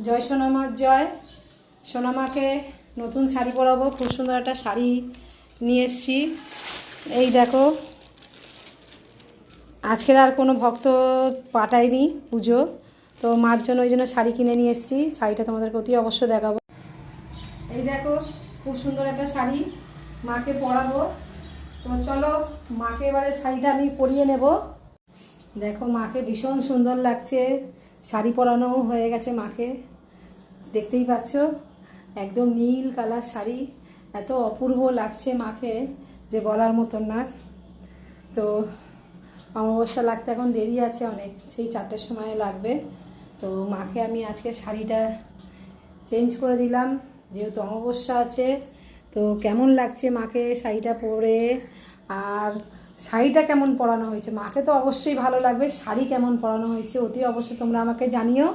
জয় সোনামার জয়। সোনামাকে নতুন শাড়ি পরাবো, খুব সুন্দর একটা শাড়ি নিয়ে এসেছি। এই দেখো, আজকের আর কোনো ভক্ত পাঠায়নি পুজো, তো মার জন্য ওই জন্য শাড়ি কিনে নিয়ে এসেছি। শাড়িটা তোমাদেরকে অতি অবশ্য দেখাবো। এই দেখো, খুব সুন্দর একটা শাড়ি মাকে পরাবো। তো চলো মাকে এবারে শাড়িটা আমি পরিয়ে নেব। দেখো, মাকে ভীষণ সুন্দর লাগছে, শাড়ি পরানো হয়ে গেছে মাকে, দেখতেই পাচ্ছ একদম নীল কালার শাড়ি, এত অপূর্ব লাগছে মাকে যে বলার মতন না। তো অমাবস্যা লাগতে এখন দেরি আছে অনেক, সেই 4টের সময় লাগবে। তো মাকে আমি আজকে শাড়িটা চেঞ্জ করে দিলাম, যেহেতু অমাবস্যা আছে। তো কেমন লাগছে মাকে শাড়িটা পরে, আর শাড়িটা কেমন পরানো হয়েছে মাকে তো অবশ্যই ভালো লাগবে। শাড়ি কেমন পরানো হয়েছে অতি অবশ্যই তোমরা আমাকে জানিও।